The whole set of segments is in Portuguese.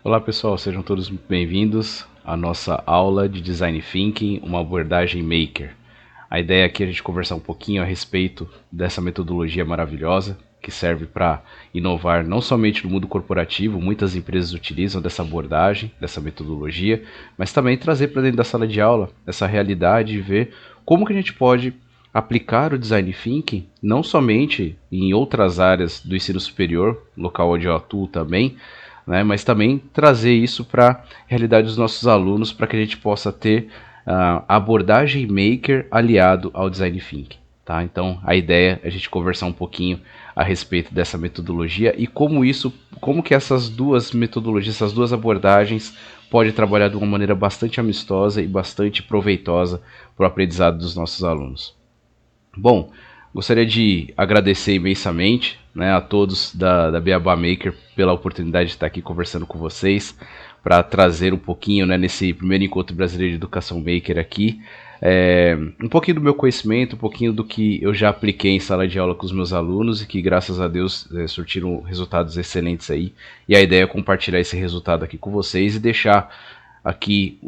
Olá pessoal, sejam todos bem-vindos à nossa aula de Design Thinking, uma abordagem Maker. A ideia aqui é a gente conversar um pouquinho a respeito dessa metodologia maravilhosa que serve para inovar não somente no mundo corporativo, muitas empresas utilizam dessa abordagem, dessa metodologia, mas também trazer para dentro da sala de aula essa realidade e ver como que a gente pode aplicar o Design Thinking não somente em outras áreas do ensino superior, local onde eu atuo também, né, mas também trazer isso para a realidade dos nossos alunos para que a gente possa ter a abordagem maker aliado ao design thinking. Tá? Então a ideia é a gente conversar um pouquinho a respeito dessa metodologia e como que essas duas metodologias, essas duas abordagens pode trabalhar de uma maneira bastante amistosa e bastante proveitosa para o aprendizado dos nossos alunos. Bom, gostaria de agradecer imensamente, né, a todos da Beabá Maker pela oportunidade de estar aqui conversando com vocês, para trazer um pouquinho, né, nesse primeiro encontro brasileiro de educação maker aqui, um pouquinho do meu conhecimento, um pouquinho do que eu já apliquei em sala de aula com os meus alunos e que graças a Deus surtiram resultados excelentes aí. E a ideia é compartilhar esse resultado aqui com vocês e deixar aqui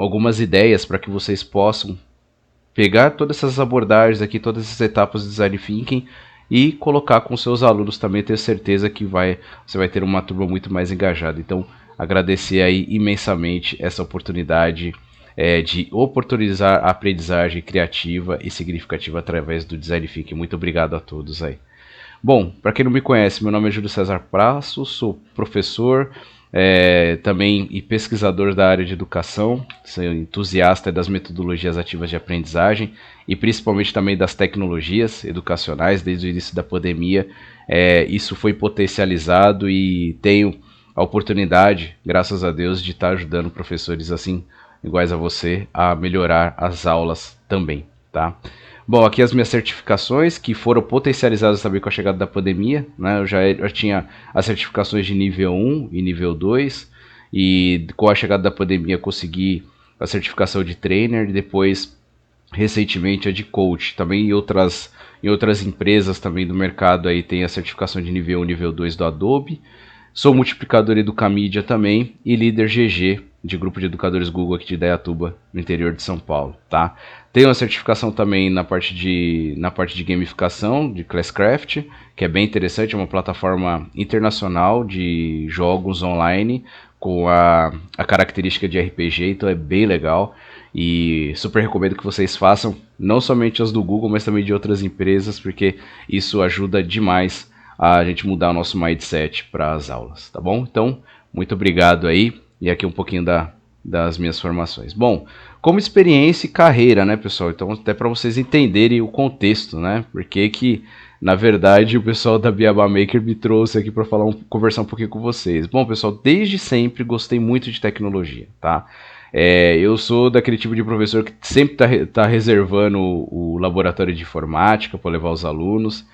algumas ideias para que vocês possam pegar todas essas abordagens aqui, todas essas etapas de design thinking e colocar com seus alunos também, ter certeza que você vai ter uma turma muito mais engajada. Então, agradecer aí imensamente essa oportunidade de oportunizar a aprendizagem criativa e significativa através do design thinking. Muito obrigado a todos aí. Bom, para quem não me conhece, meu nome é Júlio César Prasso, sou professor, também e pesquisador da área de educação, sou entusiasta das metodologias ativas de aprendizagem e principalmente também das tecnologias educacionais. Desde o início da pandemia, isso foi potencializado e tenho a oportunidade, graças a Deus, de estar ajudando professores assim, iguais a você, a melhorar as aulas também, tá? Bom, aqui as minhas certificações, que foram potencializadas também com a chegada da pandemia, né? Eu já tinha as certificações de nível 1 e nível 2, e com a chegada da pandemia consegui a certificação de trainer, e depois, recentemente, a de coach. Também em outras empresas também do mercado aí tem a certificação de nível 1 e nível 2 do Adobe. Sou multiplicador Educamídia também e líder GG de grupo de educadores Google aqui de Indaiatuba, no interior de São Paulo, tá? Tenho uma certificação também na parte de gamificação, de Classcraft, que é bem interessante, é uma plataforma internacional de jogos online com a característica de RPG, então é bem legal e super recomendo que vocês façam, não somente as do Google, mas também de outras empresas, porque isso ajuda demais a gente mudar o nosso mindset para as aulas, tá bom? Então, muito obrigado aí, e aqui um pouquinho das minhas formações. Bom, como experiência e carreira, né, pessoal? Então, até para vocês entenderem o contexto, né? Porque que, na verdade, o pessoal da Beabá Maker me trouxe aqui para conversar um pouquinho com vocês. Bom, pessoal, desde sempre gostei muito de tecnologia, tá? Eu sou daquele tipo de professor que sempre tá reservando o laboratório de informática para levar os alunos.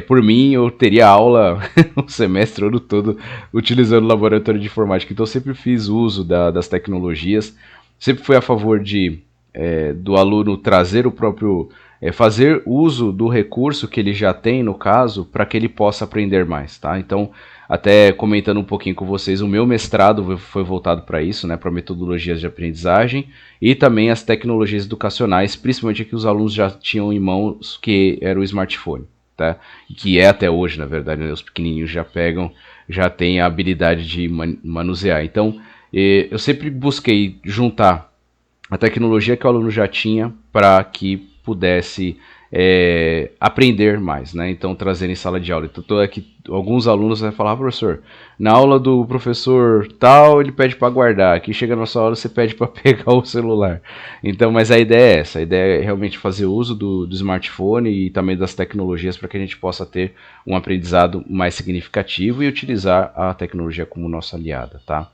Por mim, eu teria aula o semestre ano todo utilizando o laboratório de informática. Então, eu sempre fiz uso das tecnologias. Sempre fui a favor do aluno trazer o próprio... fazer uso do recurso que ele já tem, no caso, para que ele possa aprender mais, tá? Então, até comentando um pouquinho com vocês, o meu mestrado foi voltado para isso, né, para metodologias de aprendizagem e também as tecnologias educacionais, principalmente que os alunos já tinham em mãos, que era o smartphone, tá? Que é até hoje, na verdade, né, os pequenininhos já pegam, já têm a habilidade de manusear. Então, eu sempre busquei juntar a tecnologia que o aluno já tinha para que pudesse aprender mais, né? Então, trazer em sala de aula. Então, aqui, alguns alunos vão falar, professor, na aula do professor tal, ele pede para guardar. Aqui chega na sua aula, você pede para pegar o celular. Então, mas a ideia é essa. A ideia é realmente fazer uso do smartphone e também das tecnologias para que a gente possa ter um aprendizado mais significativo e utilizar a tecnologia como nossa aliada, tá?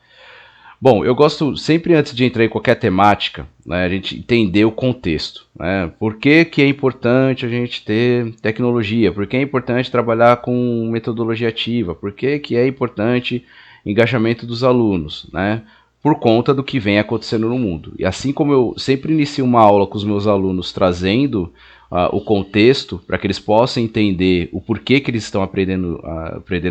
Bom, eu gosto sempre, antes de entrar em qualquer temática, né, a gente entender o contexto, né? Por que é importante a gente ter tecnologia? Por que é importante trabalhar com metodologia ativa? Por que é importante engajamento dos alunos, né? Por conta do que vem acontecendo no mundo. E assim como eu sempre inicio uma aula com os meus alunos trazendo o contexto para que eles possam entender o porquê que eles estão aprendendo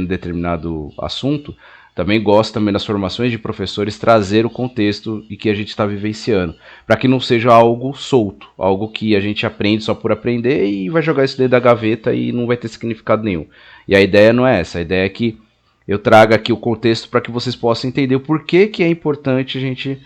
determinado assunto, também gosto também nas formações de professores trazer o contexto e que a gente está vivenciando, para que não seja algo solto, algo que a gente aprende só por aprender e vai jogar isso dentro da gaveta e não vai ter significado nenhum. E a ideia não é essa, a ideia é que eu traga aqui o contexto para que vocês possam entender o porquê que é importante a gente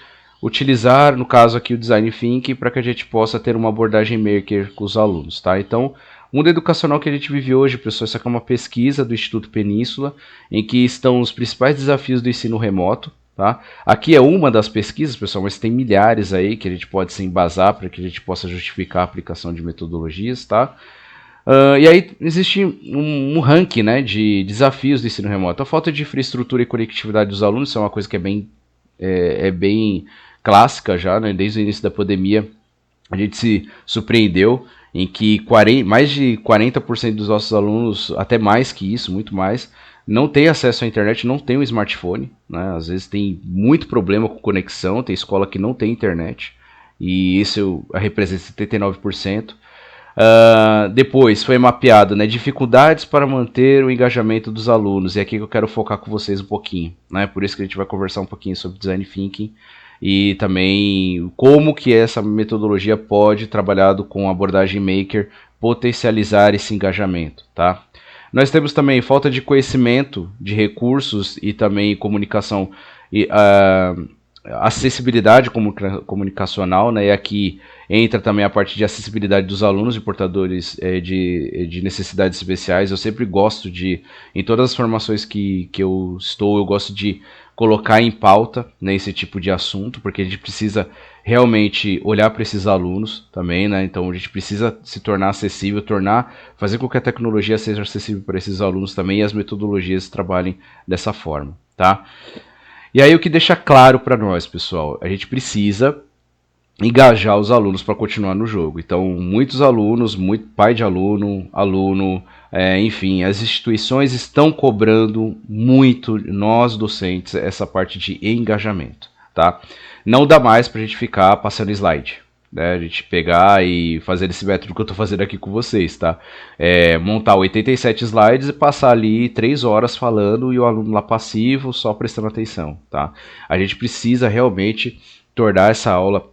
utilizar, no caso aqui, o Design Thinking para que a gente possa ter uma abordagem maker com os alunos, tá? Então, o mundo educacional que a gente vive hoje, pessoal, isso aqui é uma pesquisa do Instituto Península, em que estão os principais desafios do ensino remoto, tá? Aqui é uma das pesquisas, pessoal, mas tem milhares aí que a gente pode se embasar para que a gente possa justificar a aplicação de metodologias, tá? E aí existe um ranking, né, de desafios do ensino remoto. A falta de infraestrutura e conectividade dos alunos, isso é uma coisa que é bem clássica já, né? Desde o início da pandemia a gente se surpreendeu em que mais de 40% dos nossos alunos, até mais que isso, muito mais, não tem acesso à internet, não tem um smartphone, né? Às vezes tem muito problema com conexão, tem escola que não tem internet, e isso representa 79%. Depois foi mapeado, né, dificuldades para manter o engajamento dos alunos, e aqui que eu quero focar com vocês um pouquinho, né? Por isso que a gente vai conversar um pouquinho sobre Design Thinking e também como que essa metodologia pode, trabalhado com abordagem maker, potencializar esse engajamento, tá? Nós temos também falta de conhecimento de recursos e também comunicação e acessibilidade comunicacional, né? E aqui entra também a parte de acessibilidade dos alunos e portadores de necessidades especiais. Eu sempre gosto de, em todas as formações que eu gosto de colocar em pauta, né, esse tipo de assunto, porque a gente precisa realmente olhar para esses alunos também, né? Então a gente precisa se tornar acessível, fazer com que a tecnologia seja acessível para esses alunos também e as metodologias trabalhem dessa forma, tá? E aí o que deixa claro para nós, pessoal, a gente precisa engajar os alunos para continuar no jogo. Então, muitos alunos, muito pai de aluno, enfim, as instituições estão cobrando muito, nós docentes, essa parte de engajamento, tá? Não dá mais para a gente ficar passando slide, né? A gente pegar e fazer esse método que eu estou fazendo aqui com vocês, tá? Montar 87 slides e passar ali 3 horas falando e o aluno lá passivo só prestando atenção, tá? A gente precisa realmente tornar essa aula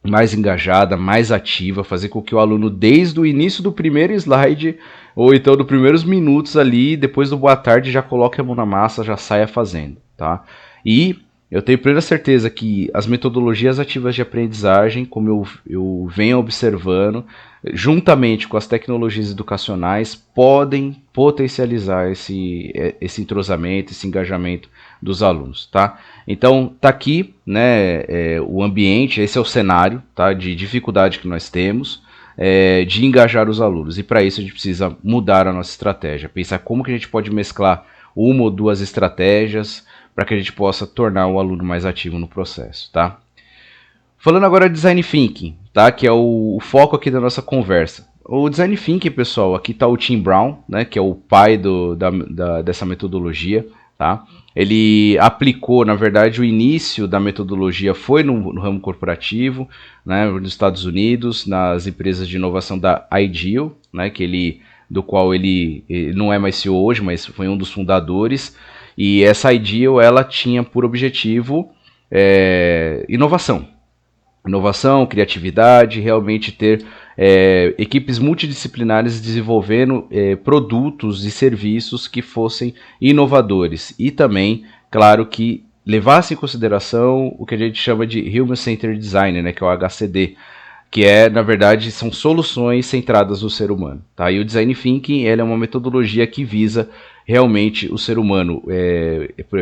mais engajada, mais ativa, fazer com que o aluno desde o início do primeiro slide ou então dos primeiros minutos ali, depois do boa tarde, já coloque a mão na massa, já saia fazendo, tá? E eu tenho plena certeza que as metodologias ativas de aprendizagem, como eu venho observando, juntamente com as tecnologias educacionais, podem potencializar esse entrosamento, esse engajamento dos alunos, tá? Então, tá aqui, né, o ambiente, esse é o cenário, tá, de dificuldade que nós temos, de engajar os alunos. E para isso a gente precisa mudar a nossa estratégia, pensar como que a gente pode mesclar uma ou duas estratégias para que a gente possa tornar o aluno mais ativo no processo, tá? Falando agora de Design Thinking, tá? Que é o foco aqui da nossa conversa. O Design Thinking, pessoal, aqui está o Tim Brown, né? Que é o pai dessa metodologia, tá? Ele aplicou, na verdade, o início da metodologia foi no ramo corporativo, né? Nos Estados Unidos, nas empresas de inovação da Ideal, né? Do qual ele não é mais CEO hoje, mas foi um dos fundadores. E essa Ideal, ela tinha por objetivo inovação, criatividade, realmente ter equipes multidisciplinares desenvolvendo produtos e serviços que fossem inovadores e também, claro, que levassem em consideração o que a gente chama de Human Centered Design, né, que é o HCD, que na verdade, são soluções centradas no ser humano, tá? E o Design Thinking, é uma metodologia que visa realmente o ser humano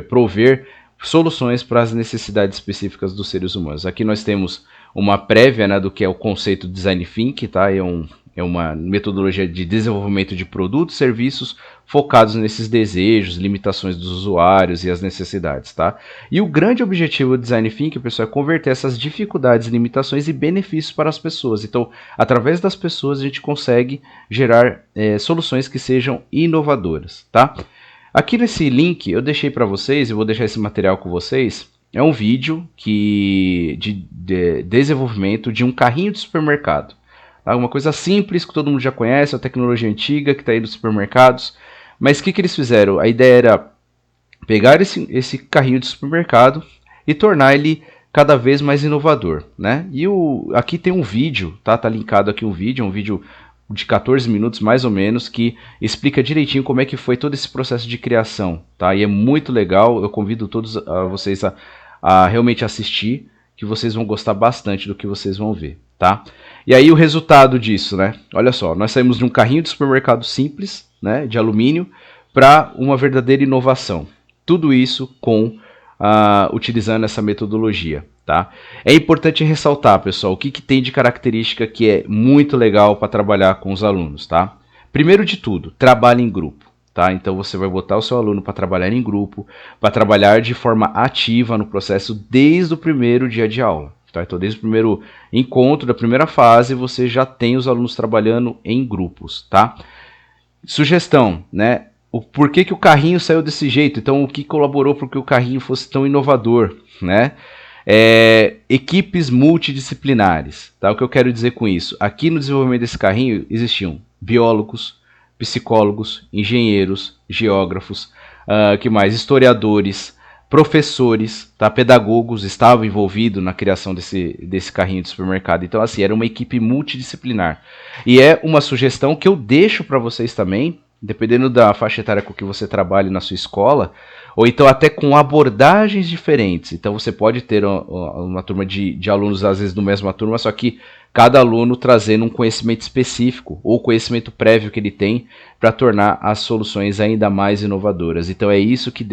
prover soluções para as necessidades específicas dos seres humanos. Aqui nós temos uma prévia, né, do que é o conceito de Design Thinking, tá? É uma metodologia de desenvolvimento de produtos e serviços focados nesses desejos, limitações dos usuários e as necessidades, tá? E o grande objetivo do Design Thinking, pessoal, é converter essas dificuldades, limitações e benefícios para as pessoas. Então, através das pessoas, a gente consegue gerar soluções que sejam inovadoras, tá? Aqui nesse link eu deixei para vocês, eu vou deixar esse material com vocês, é um vídeo de desenvolvimento de um carrinho de supermercado. Tá? Uma coisa simples que todo mundo já conhece, a tecnologia antiga que está aí nos supermercados. Mas o que eles fizeram? A ideia era pegar esse carrinho de supermercado e tornar ele cada vez mais inovador, né? E aqui tem um vídeo, tá linkado aqui um vídeo de 14 minutos mais ou menos, que explica direitinho como é que foi todo esse processo de criação, tá? E é muito legal, eu convido todos vocês a realmente assistir, que vocês vão gostar bastante do que vocês vão ver, tá? E aí o resultado disso, né? Olha só, nós saímos de um carrinho de supermercado simples, né, de alumínio, para uma verdadeira inovação. Tudo isso utilizando essa metodologia, tá? É importante ressaltar, pessoal, o que tem de característica que é muito legal para trabalhar com os alunos, tá? Primeiro de tudo, trabalhe em grupo, tá? Então você vai botar o seu aluno para trabalhar em grupo, para trabalhar de forma ativa no processo desde o primeiro dia de aula, tá? Então desde o primeiro encontro, da primeira fase, você já tem os alunos trabalhando em grupos, tá? Sugestão, né? O porquê que o carrinho saiu desse jeito, então o que colaborou para que o carrinho fosse tão inovador, né? Equipes multidisciplinares, tá? O que eu quero dizer com isso? Aqui no desenvolvimento desse carrinho existiam biólogos, psicólogos, engenheiros, geógrafos, que mais? Historiadores, professores, tá? Pedagogos estavam envolvidos na criação desse carrinho de supermercado. Então, assim, era uma equipe multidisciplinar. E é uma sugestão que eu deixo para vocês também, dependendo da faixa etária com que você trabalhe na sua escola, ou então até com abordagens diferentes. Então você pode ter uma turma de alunos, às vezes, na mesma turma, só que cada aluno trazendo um conhecimento específico ou conhecimento prévio que ele tem para tornar as soluções ainda mais inovadoras. Então é isso que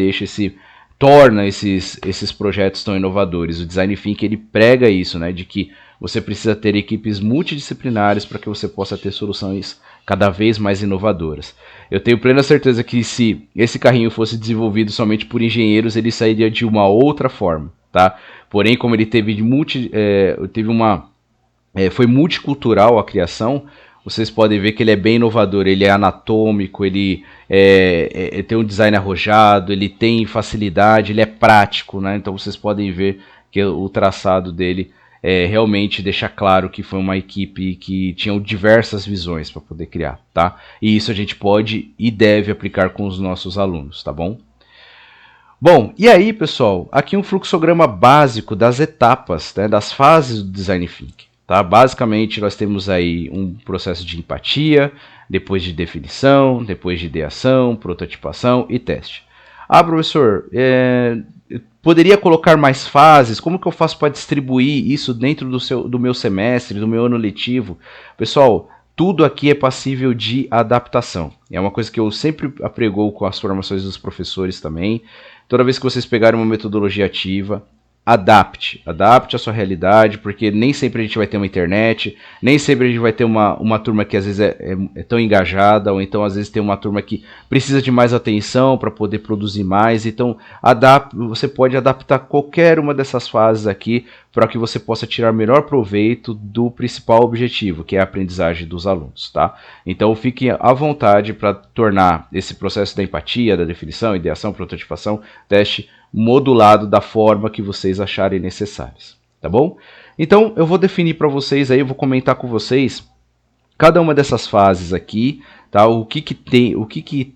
torna esses projetos tão inovadores. O Design Thinking, ele prega isso, né, de que você precisa ter equipes multidisciplinares para que você possa ter soluções cada vez mais inovadoras. Eu tenho plena certeza que se esse carrinho fosse desenvolvido somente por engenheiros, ele sairia de uma outra forma, tá? Porém, como ele foi multicultural a criação, vocês podem ver que ele é bem inovador, ele é anatômico, ele tem um design arrojado, ele tem facilidade, ele é prático, né? Então vocês podem ver que o traçado dele realmente deixa claro que foi uma equipe que tinha diversas visões para poder criar, tá? E isso a gente pode e deve aplicar com os nossos alunos, tá bom? Bom, e aí, pessoal, aqui um fluxograma básico das etapas, né, das fases do Design Thinking. Tá? Basicamente, nós temos aí um processo de empatia, depois de definição, depois de ideação, prototipação e teste. Ah, professor, poderia colocar mais fases? Como que eu faço para distribuir isso dentro do meu semestre, do meu ano letivo? Pessoal, tudo aqui é passível de adaptação. É uma coisa que eu sempre aprego com as formações dos professores também. Toda vez que vocês pegarem uma metodologia ativa, adapte a sua realidade, porque nem sempre a gente vai ter uma internet, nem sempre a gente vai ter uma turma que às vezes é tão engajada, ou então às vezes tem uma turma que precisa de mais atenção para poder produzir mais. Então você pode adaptar qualquer uma dessas fases aqui para que você possa tirar melhor proveito do principal objetivo, que é a aprendizagem dos alunos, tá? Então fiquem à vontade para tornar esse processo da empatia, da definição, ideação, prototipação, teste modulado da forma que vocês acharem necessárias, tá bom? Então eu vou definir para vocês aí, eu vou comentar com vocês cada uma dessas fases aqui, tá? O que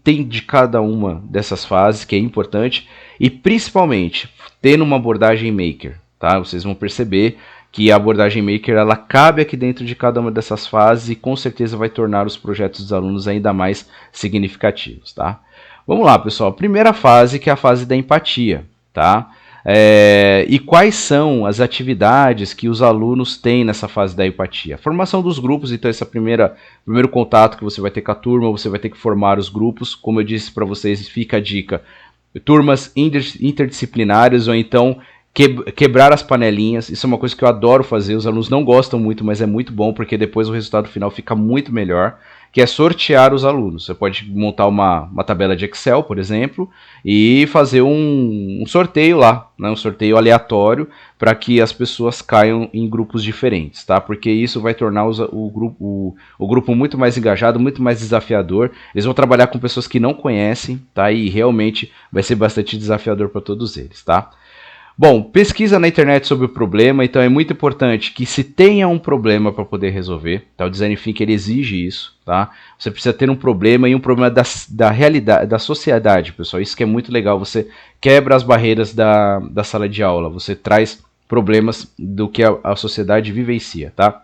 tem de cada uma dessas fases que é importante e principalmente tendo uma abordagem maker, tá? Vocês vão perceber que a abordagem maker ela cabe aqui dentro de cada uma dessas fases e com certeza vai tornar os projetos dos alunos ainda mais significativos, tá? Vamos lá, pessoal. Primeira fase, que é a fase da empatia, tá? E quais são as atividades que os alunos têm nessa fase da empatia? Formação dos grupos, então esse é o primeiro contato que você vai ter com a turma, você vai ter que formar os grupos. Como eu disse para vocês, fica a dica. Turmas interdisciplinares ou então quebrar as panelinhas. Isso é uma coisa que eu adoro fazer, os alunos não gostam muito, mas é muito bom porque depois o resultado final fica muito melhor, que é sortear os alunos. Você pode montar uma tabela de Excel, por exemplo, e fazer um sorteio lá, né? Um sorteio aleatório para que as pessoas caiam em grupos diferentes, tá? Porque isso vai tornar o grupo muito mais engajado, muito mais desafiador. Eles vão trabalhar com pessoas que não conhecem, tá? E realmente vai ser bastante desafiador para todos eles, tá? Bom, pesquisa na internet sobre o problema, então é muito importante que se tenha um problema para poder resolver, tá? O Design Thinking ele exige isso, tá? Você precisa ter um problema e um problema da realidade, da sociedade, pessoal. Isso que é muito legal, você quebra as barreiras da sala de aula, você traz problemas do que a sociedade vivencia, tá?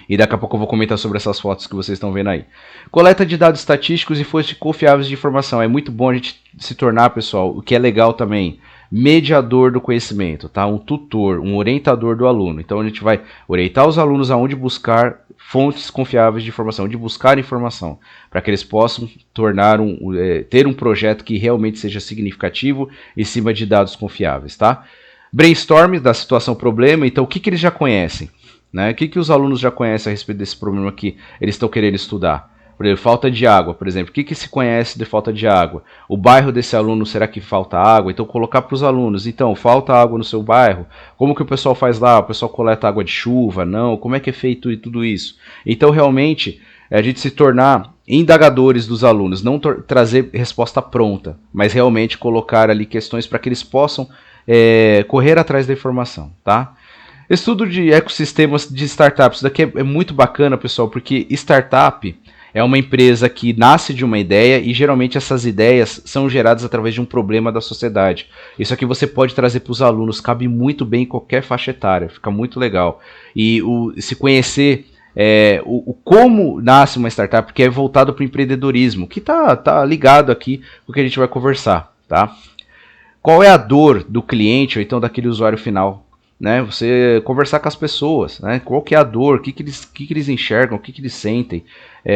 E daqui a pouco eu vou comentar sobre essas fotos que vocês estão vendo aí. Coleta de dados estatísticos e fontes confiáveis de informação. É muito bom a gente se tornar, pessoal, o que é legal também, mediador do conhecimento, tá? Um tutor, um orientador do aluno. Então a gente vai orientar os alunos aonde buscar fontes confiáveis de informação, onde buscar informação, para que eles possam ter um projeto que realmente seja significativo em cima de dados confiáveis, tá? Brainstorm da situação problema, então o que eles já conhecem? Né? O que os alunos já conhecem a respeito desse problema que eles estão querendo estudar? Por exemplo, falta de água, por exemplo. O que se conhece de falta de água? O bairro desse aluno, será que falta água? Então, colocar para os alunos. Então, falta água no seu bairro? Como que o pessoal faz lá? O pessoal coleta água de chuva? Não? Como é que é feito tudo isso? Então, realmente, a gente se tornar indagadores dos alunos. Não trazer resposta pronta, mas realmente colocar ali questões para que eles possam correr atrás da informação, tá? Estudo de ecossistemas de startups. Isso daqui é muito bacana, pessoal, porque startup é uma empresa que nasce de uma ideia e geralmente essas ideias são geradas através de um problema da sociedade. Isso aqui você pode trazer para os alunos, cabe muito bem em qualquer faixa etária, fica muito legal. E se conhecer como nasce uma startup, que é voltado para o empreendedorismo, que tá ligado aqui com o que a gente vai conversar, tá? Qual é a dor do cliente ou então daquele usuário final? Né, você conversar com as pessoas, né, qual que é a dor, o que eles enxergam, o que eles sentem,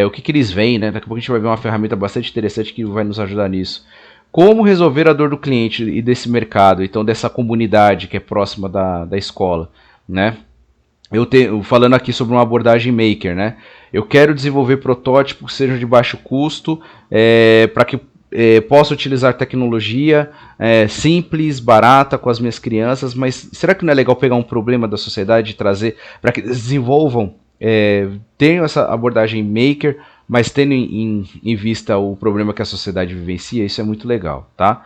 o que eles veem, né, daqui a pouco a gente vai ver uma ferramenta bastante interessante que vai nos ajudar nisso. Como resolver a dor do cliente e desse mercado, então dessa comunidade que é próxima da escola, né. Falando aqui sobre uma abordagem maker, né, eu quero desenvolver protótipos que sejam de baixo custo, para que posso utilizar tecnologia simples, barata com as minhas crianças, mas será que não é legal pegar um problema da sociedade e trazer para que eles desenvolvam, tenham essa abordagem maker, mas tendo em vista o problema que a sociedade vivencia? Isso é muito legal, tá?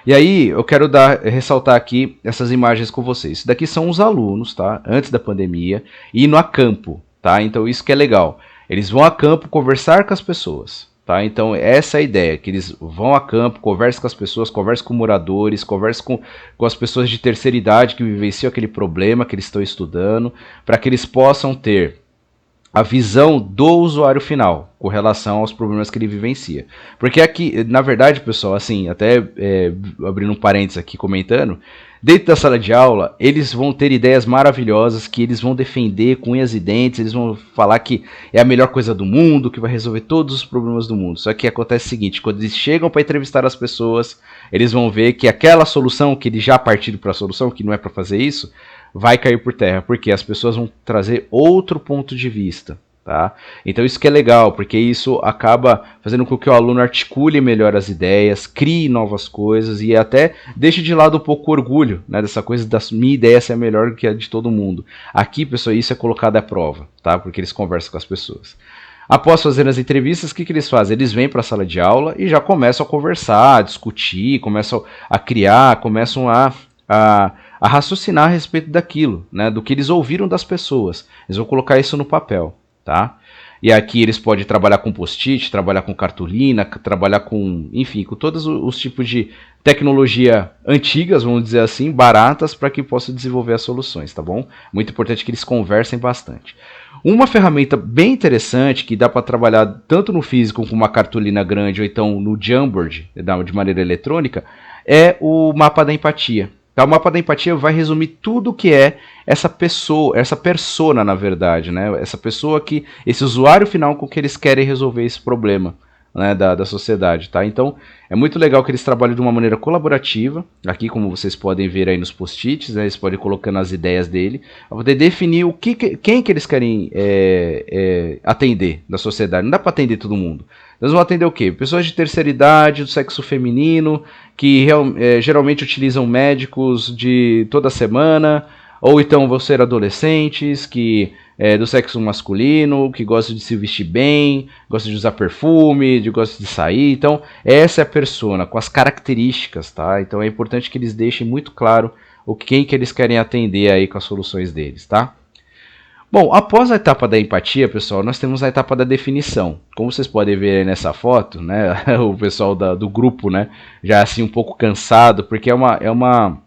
E aí eu quero ressaltar aqui essas imagens com vocês. Isso daqui são os alunos, tá? Antes da pandemia, indo a campo, tá? Então isso que é legal. Eles vão a campo conversar com as pessoas. Tá? Então essa é a ideia, que eles vão a campo, conversem com as pessoas, conversem com moradores, conversem com as pessoas de terceira idade que vivenciam aquele problema que eles estão estudando, para que eles possam ter a visão do usuário final com relação aos problemas que ele vivencia. Porque aqui, na verdade, pessoal, assim, até abrindo um parênteses aqui comentando, dentro da sala de aula, eles vão ter ideias maravilhosas que eles vão defender com unhas e dentes, eles vão falar que é a melhor coisa do mundo, que vai resolver todos os problemas do mundo. Só que acontece o seguinte, quando eles chegam para entrevistar as pessoas, eles vão ver que aquela solução, que eles já partiram para a solução, que não é para fazer isso, vai cair por terra, porque as pessoas vão trazer outro ponto de vista. Tá? Então isso que é legal, porque isso acaba fazendo com que o aluno articule melhor as ideias, crie novas coisas e até deixe de lado um pouco o orgulho, né, dessa coisa da minha ideia ser melhor do que a de todo mundo. Aqui, pessoal, isso é colocado à prova, tá? Porque eles conversam com as pessoas. Após fazer as entrevistas, o que eles fazem? Eles vêm para a sala de aula e já começam a conversar, a discutir, começam a criar, começam a raciocinar a respeito daquilo, né, do que eles ouviram das pessoas. Eles vão colocar isso no papel. Tá? E aqui eles podem trabalhar com post-it, trabalhar com cartolina, trabalhar com, enfim, com todos os tipos de tecnologia antigas, vamos dizer assim, baratas, para que possam desenvolver as soluções, tá bom? Muito importante que eles conversem bastante. Uma ferramenta bem interessante que dá para trabalhar tanto no físico com uma cartolina grande ou então no Jamboard, de maneira eletrônica, é o mapa da empatia. O mapa da empatia vai resumir tudo o que é essa pessoa, essa persona, na verdade, né? Essa pessoa esse usuário final com que eles querem resolver esse problema, né, da sociedade, tá? Então, é muito legal que eles trabalhem de uma maneira colaborativa, aqui como vocês podem ver aí nos post-its, né, eles podem ir colocando as ideias dele, para poder definir quem que eles querem atender da sociedade. Não dá para atender todo mundo. Nós vamos atender o quê? Pessoas de terceira idade, do sexo feminino, que geralmente utilizam médicos de toda semana, ou então vão ser adolescentes que do sexo masculino, que gostam de se vestir bem, gostam de usar perfume, gostam de sair. Então, essa é a persona, com as características, tá? Então é importante que eles deixem muito claro quem que eles querem atender aí com as soluções deles, tá? Bom, após a etapa da empatia, pessoal, nós temos a etapa da definição. Como vocês podem ver aí nessa foto, né, o pessoal do grupo, né, já assim um pouco cansado, porque é uma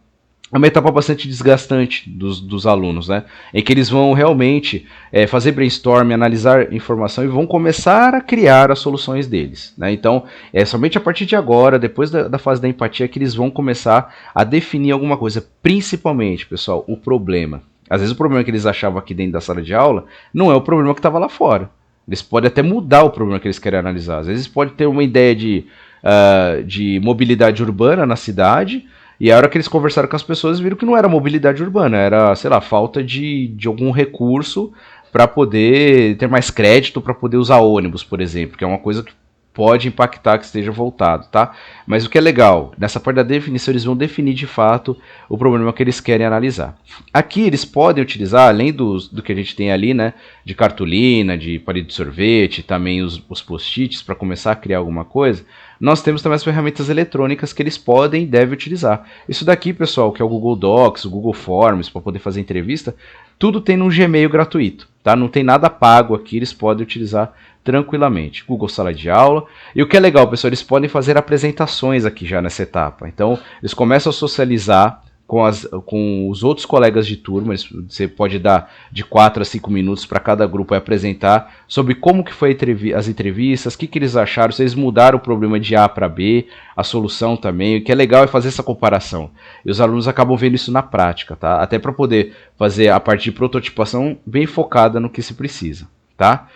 etapa bastante desgastante dos alunos, né, em que eles vão realmente fazer brainstorm, analisar informação e vão começar a criar as soluções deles, né. Então, é somente a partir de agora, depois da fase da empatia, que eles vão começar a definir alguma coisa, principalmente, pessoal, o problema. Às vezes o problema que eles achavam aqui dentro da sala de aula não é o problema que estava lá fora. Eles podem até mudar o problema que eles querem analisar. Às vezes pode ter uma ideia de mobilidade urbana na cidade, e a hora que eles conversaram com as pessoas viram que não era mobilidade urbana, era, sei lá, falta de algum recurso para poder ter mais crédito para poder usar ônibus, por exemplo, que é uma coisa que pode impactar que esteja voltado, tá? Mas o que é legal, nessa parte da definição eles vão definir de fato o problema que eles querem analisar. Aqui eles podem utilizar, além do que a gente tem ali, né, de cartolina, de palito de sorvete, também os post-its para começar a criar alguma coisa, nós temos também as ferramentas eletrônicas que eles podem e devem utilizar. Isso daqui, pessoal, que é o Google Docs, o Google Forms, para poder fazer entrevista, tudo tem no Gmail gratuito, tá? Não tem nada pago aqui, eles podem utilizar tranquilamente. Google Sala de Aula. E o que é legal, pessoal, eles podem fazer apresentações aqui já nessa etapa. Então, eles começam a socializar com os outros colegas de turma. Você pode dar de 4 a 5 minutos para cada grupo apresentar sobre como que foi as entrevistas, o que eles acharam, se eles mudaram o problema de A para B, a solução também. O que é legal é fazer essa comparação. E os alunos acabam vendo isso na prática, tá? Até para poder fazer a parte de prototipação bem focada no que se precisa, tá?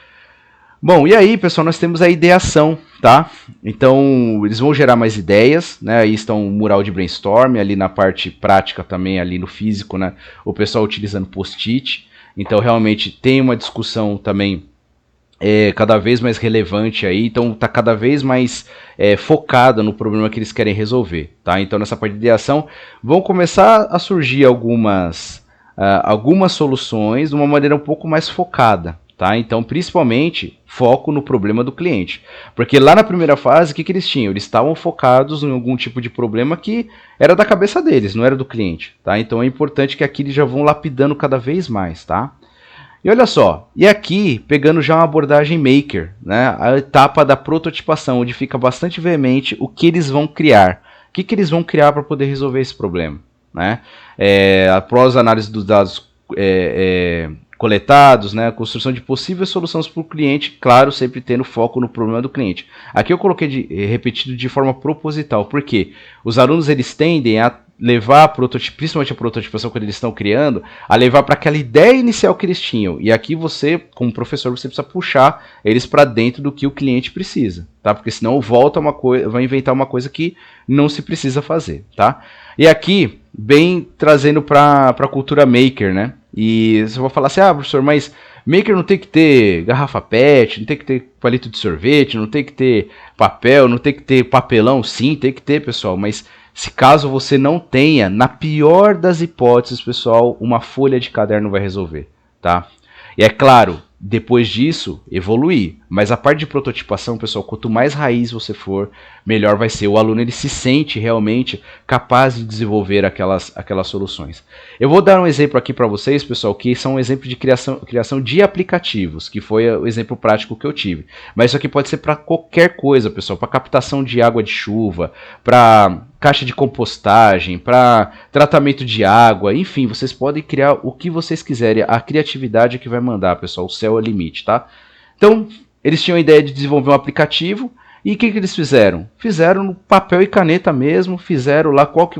Bom, e aí, pessoal, nós temos a ideação, tá? Então, eles vão gerar mais ideias, né? Aí estão o mural de brainstorm, ali na parte prática também, ali no físico, né? O pessoal utilizando post-it. Então, realmente, tem uma discussão também cada vez mais relevante aí. Então, está cada vez mais focada no problema que eles querem resolver, tá? Então, nessa parte de ideação, vão começar a surgir algumas soluções de uma maneira um pouco mais focada. Tá? Então, principalmente, foco no problema do cliente. Porque lá na primeira fase, o que eles tinham? Eles estavam focados em algum tipo de problema que era da cabeça deles, não era do cliente. Tá? Então, é importante que aqui eles já vão lapidando cada vez mais. Tá? E olha só, e aqui, pegando já uma abordagem maker, né? A etapa da prototipação, onde fica bastante veemente o que eles vão criar. O que eles vão criar para poder resolver esse problema? Né? Após a análise dos dados coletados, né, a construção de possíveis soluções para o cliente, claro, sempre tendo foco no problema do cliente. Aqui eu coloquei repetido de forma proposital, porque os alunos eles tendem a levar principalmente a prototipação quando eles estão criando, a levar para aquela ideia inicial que eles tinham. E aqui você, como professor, você precisa puxar eles para dentro do que o cliente precisa, tá? Porque senão vai inventar uma coisa que não se precisa fazer, tá? E aqui, bem trazendo para a cultura maker, né? E você vai falar assim, professor, mas maker não tem que ter garrafa PET, não tem que ter palito de sorvete, não tem que ter papel, não tem que ter papelão. Sim, tem que ter, pessoal, mas se caso você não tenha, na pior das hipóteses, pessoal, uma folha de caderno vai resolver, tá? E é claro, depois disso, evoluir. Mas a parte de prototipação, pessoal, quanto mais raiz você for, melhor vai ser. O aluno ele se sente realmente capaz de desenvolver aquelas soluções. Eu vou dar um exemplo aqui para vocês, pessoal, que são um exemplo de criação de aplicativos, que foi o exemplo prático que eu tive. Mas isso aqui pode ser para qualquer coisa, pessoal, para captação de água de chuva, para caixa de compostagem, para tratamento de água, enfim, vocês podem criar o que vocês quiserem. A criatividade é que vai mandar, pessoal, o céu é o limite, tá? Então, eles tinham a ideia de desenvolver um aplicativo, e o que eles fizeram? Fizeram no papel e caneta mesmo, fizeram lá qual que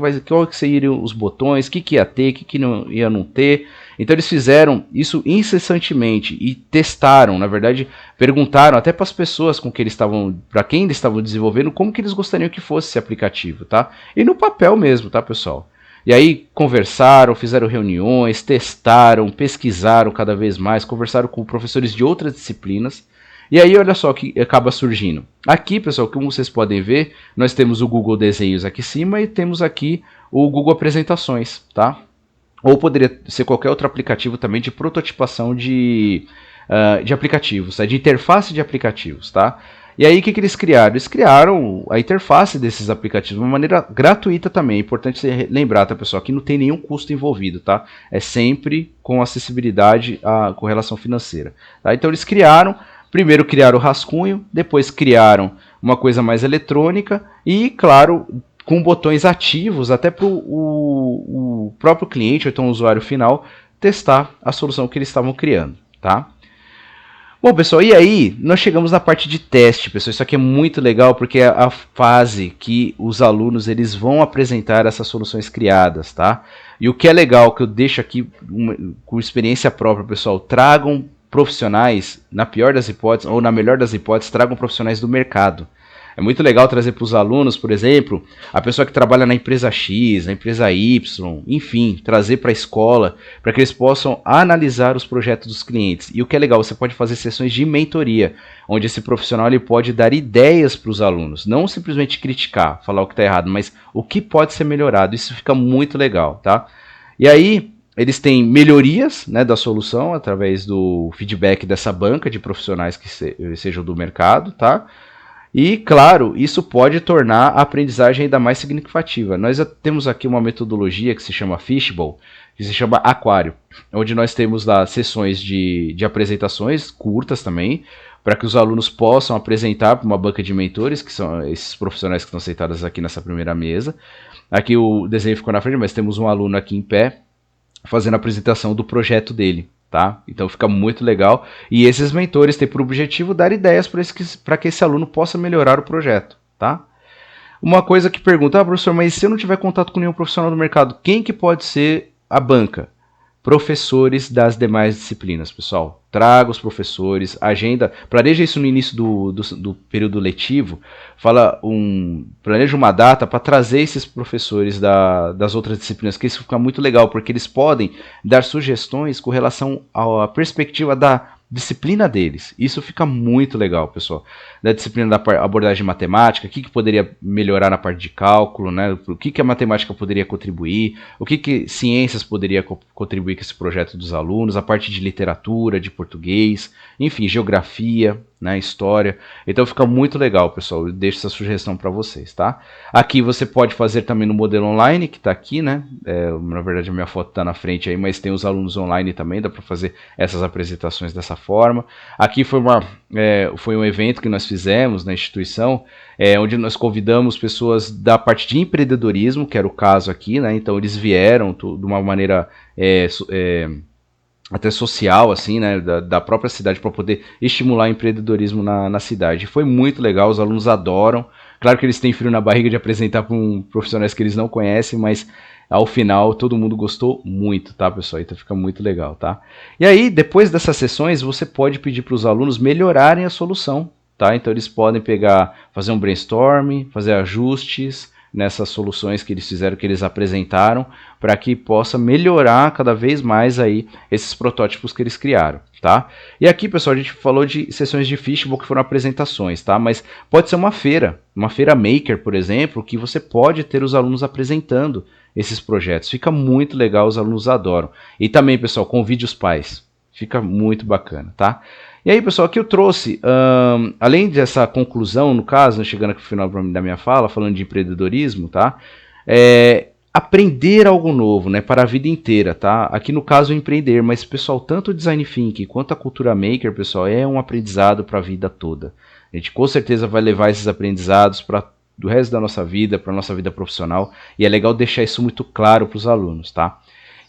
seriam os botões, o que ia ter, o que não ia não ter. Então eles fizeram isso incessantemente e testaram, na verdade, perguntaram até para as pessoas para quem eles estavam desenvolvendo, como que eles gostariam que fosse esse aplicativo, tá? E no papel mesmo, tá, pessoal? E aí conversaram, fizeram reuniões, testaram, pesquisaram cada vez mais, conversaram com professores de outras disciplinas. E aí olha só o que acaba surgindo. Aqui, pessoal, como vocês podem ver, nós temos o Google Desenhos aqui em cima e temos aqui o Google Apresentações, tá? Ou poderia ser qualquer outro aplicativo também de prototipação de aplicativos, de interface de aplicativos, tá? E aí o que eles criaram? Eles criaram a interface desses aplicativos de uma maneira gratuita também. É importante você lembrar, tá, pessoal, que não tem nenhum custo envolvido, tá? É sempre com acessibilidade à correlação financeira. Tá? Então eles primeiro criaram o rascunho, depois criaram uma coisa mais eletrônica e, claro, com botões ativos até para o próprio cliente, ou então o usuário final, testar a solução que eles estavam criando, tá? Bom, pessoal, e aí nós chegamos na parte de teste, pessoal. Isso aqui é muito legal porque é a fase que os alunos eles vão apresentar essas soluções criadas, tá? E o que é legal, que eu deixo aqui com experiência própria, pessoal, tragam profissionais, na pior das hipóteses, ou na melhor das hipóteses, tragam profissionais do mercado. É muito legal trazer para os alunos, por exemplo, a pessoa que trabalha na empresa X, na empresa Y, enfim, trazer para a escola, para que eles possam analisar os projetos dos clientes. E o que é legal, você pode fazer sessões de mentoria, onde esse profissional ele pode dar ideias para os alunos, não simplesmente criticar, falar o que está errado, mas o que pode ser melhorado. Isso fica muito legal, tá? E aí, eles têm melhorias, né, da solução através do feedback dessa banca de profissionais que sejam do mercado, tá? E, claro, isso pode tornar a aprendizagem ainda mais significativa. Nós temos aqui uma metodologia que se chama Fishbowl, que se chama Aquário, onde nós temos lá sessões de apresentações curtas também, para que os alunos possam apresentar para uma banca de mentores, que são esses profissionais que estão sentados aqui nessa primeira mesa. Aqui o desenho ficou na frente, mas temos um aluno aqui em pé, fazendo a apresentação do projeto dele. Tá? Então fica muito legal. E esses mentores têm por objetivo dar ideias para que esse aluno possa melhorar o projeto. Tá? Uma coisa que pergunta, professor, mas se eu não tiver contato com nenhum profissional do mercado, quem que pode ser a banca? Professores das demais disciplinas, pessoal. Traga os professores, agenda, planeja isso no início do período letivo, planeja uma data para trazer esses professores das outras disciplinas, que isso fica muito legal, porque eles podem dar sugestões com relação à perspectiva da disciplina deles. Isso fica muito legal, pessoal. Da disciplina da abordagem matemática, o que poderia melhorar na parte de cálculo, né? O que a matemática poderia contribuir, o que ciências poderia contribuir com esse projeto dos alunos, a parte de literatura, de português, enfim, geografia, né, história. Então fica muito legal, pessoal. Eu deixo essa sugestão para vocês, tá? Aqui você pode fazer também no modelo online, que está aqui, né? Na verdade a minha foto está na frente aí, mas tem os alunos online também, dá para fazer essas apresentações dessa forma. Aqui foi um evento que nós fizemos na instituição, onde nós convidamos pessoas da parte de empreendedorismo, que era o caso aqui, né? Então eles vieram de uma maneira até social, assim, né, da própria cidade, para poder estimular o empreendedorismo na cidade. Foi muito legal, os alunos adoram. Claro que eles têm frio na barriga de apresentar para profissionais que eles não conhecem, mas ao final todo mundo gostou muito, tá, pessoal? Então fica muito legal, tá? E aí, depois dessas sessões, você pode pedir para os alunos melhorarem a solução, tá? Então eles podem fazer um brainstorm, fazer ajustes nessas soluções que eles fizeram, que eles apresentaram, para que possa melhorar cada vez mais aí esses protótipos que eles criaram, tá? E aqui, pessoal, a gente falou de sessões de Fishbowl que foram apresentações, tá? Mas pode ser uma feira maker, por exemplo, que você pode ter os alunos apresentando esses projetos. Fica muito legal, os alunos adoram. E também, pessoal, convide os pais. Fica muito bacana, tá? E aí, pessoal, aqui eu trouxe, além dessa conclusão, no caso, chegando aqui no final da minha fala, falando de empreendedorismo, tá? Aprender algo novo, né, para a vida inteira, tá? Aqui no caso, empreender, mas, pessoal, tanto o Design Thinking quanto a cultura maker, pessoal, é um aprendizado para a vida toda. A gente com certeza vai levar esses aprendizados para do resto da nossa vida, para a nossa vida profissional, e é legal deixar isso muito claro para os alunos, tá?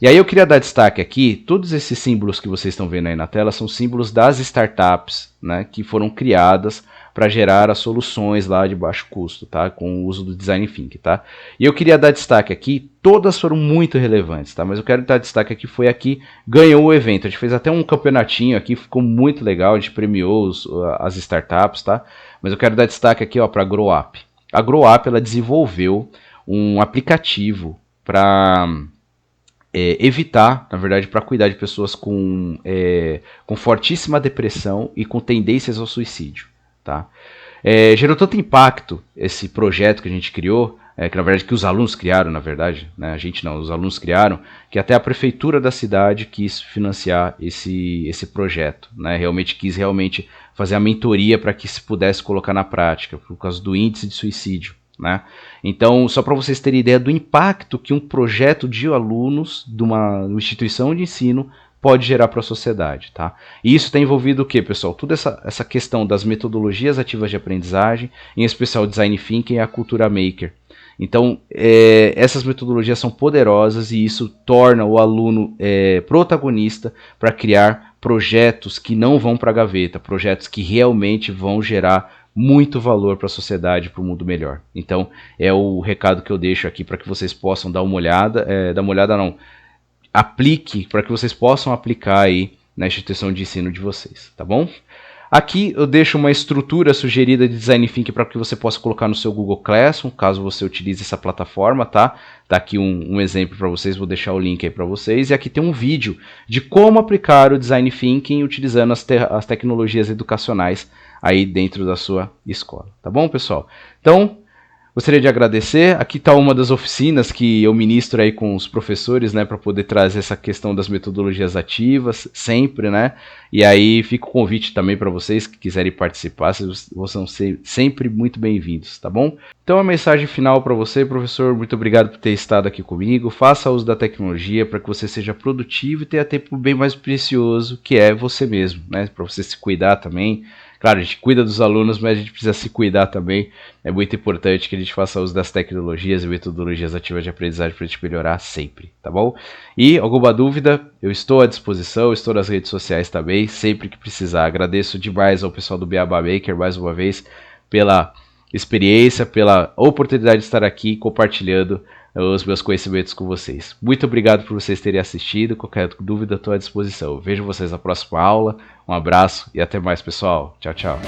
E aí eu queria dar destaque aqui, todos esses símbolos que vocês estão vendo aí na tela são símbolos das startups, né, que foram criadas para gerar as soluções lá de baixo custo, tá, com o uso do Design Thinking, tá? E eu queria dar destaque aqui, todas foram muito relevantes, tá? Mas eu quero dar destaque aqui, foi aqui, ganhou o evento, a gente fez até um campeonatinho aqui, ficou muito legal, a gente premiou as startups, tá? Mas eu quero dar destaque aqui, ó, para a GrowUp. A GrowUp, ela desenvolveu um aplicativo para evitar, na verdade, para cuidar de pessoas com fortíssima depressão e com tendências ao suicídio, tá? Gerou tanto impacto esse projeto que a gente criou, que na verdade que os alunos criaram, na verdade, né? A gente não, os alunos criaram, que até a prefeitura da cidade quis financiar esse projeto, né? Realmente quis fazer a mentoria para que se pudesse colocar na prática, por causa do índice de suicídio, né? Então, só para vocês terem ideia do impacto que um projeto de alunos de uma instituição de ensino pode gerar para a sociedade, tá? E isso está envolvido o que, pessoal? Toda essa questão das metodologias ativas de aprendizagem, em especial o Design Thinking e a cultura Maker. Então, essas metodologias são poderosas e isso torna o aluno protagonista para criar projetos que não vão para a gaveta, projetos que realmente vão gerar muito valor para a sociedade, para o mundo melhor. Então, é o recado que eu deixo aqui para que vocês possam dar uma olhada, aplique, para que vocês possam aplicar aí na instituição de ensino de vocês, tá bom? Aqui eu deixo uma estrutura sugerida de Design Thinking para que você possa colocar no seu Google Classroom, caso você utilize essa plataforma, tá? Tá aqui um exemplo para vocês, vou deixar o link aí para vocês. E aqui tem um vídeo de como aplicar o Design Thinking utilizando as tecnologias educacionais aí dentro da sua escola, tá bom, pessoal? Então, gostaria de agradecer. Aqui está uma das oficinas que eu ministro aí com os professores, né, para poder trazer essa questão das metodologias ativas, sempre, né? E aí fica o convite também para vocês que quiserem participar, vocês são sempre muito bem-vindos, tá bom? Então a mensagem final para você, professor, muito obrigado por ter estado aqui comigo. Faça uso da tecnologia para que você seja produtivo e tenha tempo bem mais precioso, que é você mesmo, né? Para você se cuidar também. Claro, a gente cuida dos alunos, mas a gente precisa se cuidar também. É muito importante que a gente faça uso das tecnologias e metodologias ativas de aprendizagem para a gente melhorar sempre, tá bom? E alguma dúvida, eu estou à disposição, estou nas redes sociais também, sempre que precisar. Agradeço demais ao pessoal do Beabá Maker, mais uma vez, pela experiência, pela oportunidade de estar aqui compartilhando os meus conhecimentos com vocês. Muito obrigado por vocês terem assistido. Qualquer dúvida, estou à disposição. Vejo vocês na próxima aula. Um abraço e até mais, pessoal. Tchau, tchau.